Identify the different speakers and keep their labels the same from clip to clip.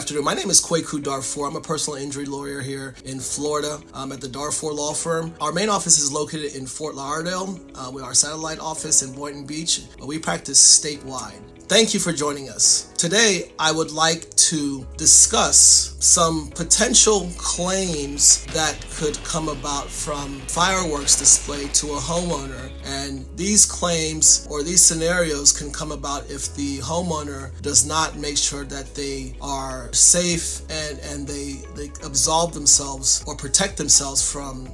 Speaker 1: afternoon. My name is Kwaku Darfour. I'm a personal injury lawyer here in Florida at the Darfour Law Firm. Our main office is located in Fort Lauderdale with our satellite office in Boynton Beach, but we practice statewide. Thank you for joining us. Today, I would like to discuss some potential claims that could come about from fireworks display to a homeowner. And these claims or these scenarios can come about if the homeowner does not make sure that they are safe and they absolve themselves or protect themselves from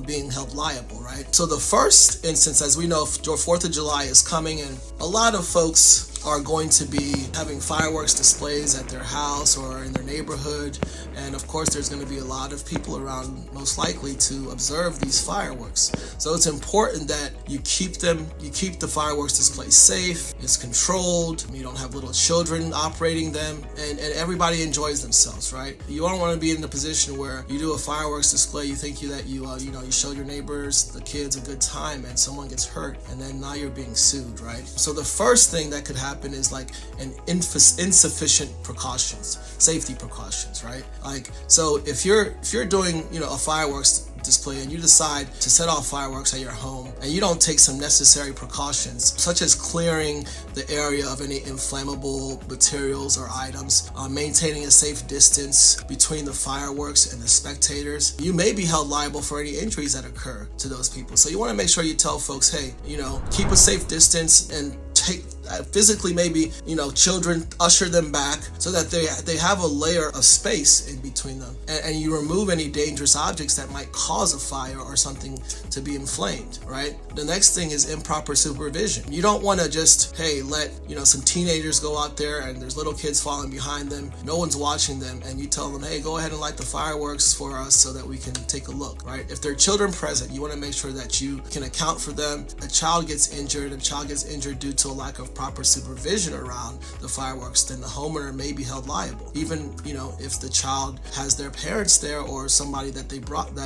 Speaker 1: being held liable, right? So the first instance, as we know, 4th of July is coming, and a lot of folks are going to be having fireworks displays at their house or in their neighborhood, and of course there's going to be a lot of people around, most likely, to observe these fireworks. So it's important that you keep the fireworks display safe, it's controlled, you don't have little children operating them, and everybody enjoys themselves, right? You don't want to be in a position where you do a fireworks display, you think that you show your neighbors, the kids, a good time, and someone gets hurt, and then now you're being sued, right? So the first thing that could happen is like an insufficient precautions, safety precautions, right? Like, so if you're doing a fireworks display and you decide to set off fireworks at your home and you don't take some necessary precautions, such as clearing the area of any inflammable materials or items, maintaining a safe distance between the fireworks and the spectators, you may be held liable for any injuries that occur to those people. So you want to make sure you tell folks, hey, keep a safe distance and physically, maybe, children, usher them back so that they have a layer of space in between them, and you remove any dangerous objects that might cause a fire or something to be inflamed, right? The next thing is improper supervision. You don't want to just, let some teenagers go out there and there's little kids falling behind them, no one's watching them, and you tell them, hey, go ahead and light the fireworks for us so that we can take a look, right? If there are children present, you want to make sure that you can account for them. A child gets injured due to a lack of proper supervision around the fireworks, then the homeowner may be held liable, even if the child has their parents there or somebody that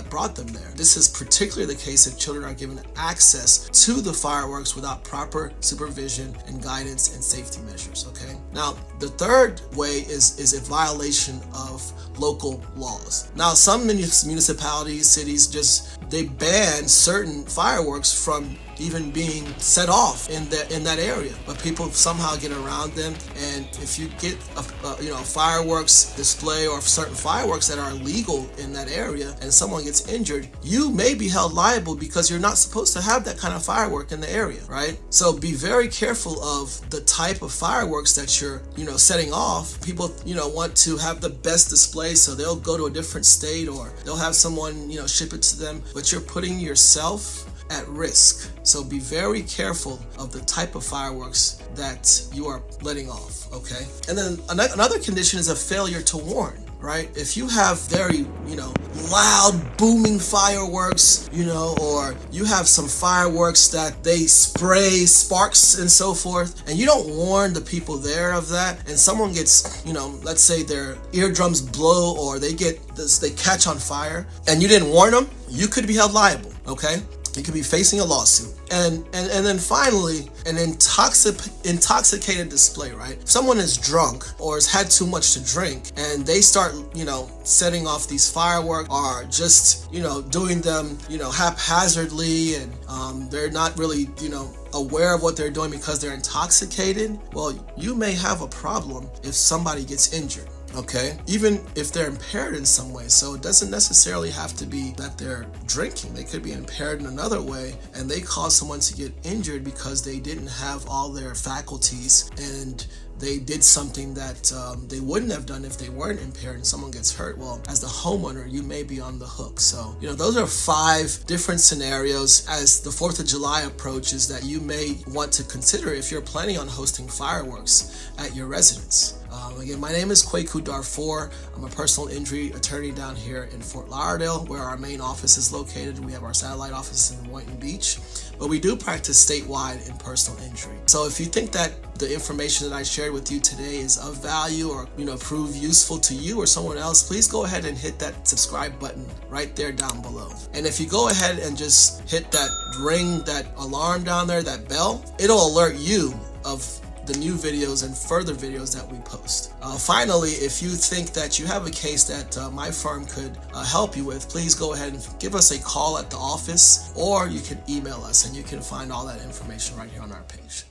Speaker 1: brought them there. This is particularly the case if children are given access to the fireworks without proper supervision and guidance and safety measures. Okay, now the third way is a violation of local laws. Now, some municipalities, cities, they ban certain fireworks from even being set off in that area, but people somehow get around them. And if you get a fireworks display or certain fireworks that are illegal in that area and someone gets injured, you may be held liable because you're not supposed to have that kind of firework in the area, right? So be very careful of the type of fireworks that you're setting off. People want to have the best display, so they'll go to a different state or they'll have someone ship it to them, but you're putting yourself at risk. So be very careful of the type of fireworks that you are letting off, okay? And then another condition is a failure to warn, right? If you have very, loud booming fireworks, or you have some fireworks that they spray sparks and so forth, and you don't warn the people there of that, and someone gets, let's say their eardrums blow or they catch on fire, and you didn't warn them, you could be held liable, okay? You could be facing a lawsuit. And then finally, an intoxicated display, right? If someone is drunk or has had too much to drink and they start, setting off these fireworks or just, doing them, haphazardly, and they're not really, aware of what they're doing because they're intoxicated, well, you may have a problem if somebody gets injured. Okay, even if they're impaired in some way. So it doesn't necessarily have to be that they're drinking. They could be impaired in another way, and they cause someone to get injured because they didn't have all their faculties and they did something that they wouldn't have done if they weren't impaired, and someone gets hurt. Well, as the homeowner, you may be on the hook. So, those are 5 different scenarios as the 4th of July approaches that you may want to consider if you're planning on hosting fireworks at your residence. Again, my name is Kwaku Darfour. I'm a personal injury attorney down here in Fort Lauderdale, where our main office is located. We have our satellite office in Boynton Beach, but we do practice statewide in personal injury. So if you think that the information that I shared with you today is of value or prove useful to you or someone else, please go ahead and hit that subscribe button right there down below. And if you go ahead and just hit that ring, that alarm down there, that bell, it'll alert you of the new videos and further videos that we post. Finally, if you think that you have a case that my firm could help you with, please go ahead and give us a call at the office, or you can email us, and you can find all that information right here on our page.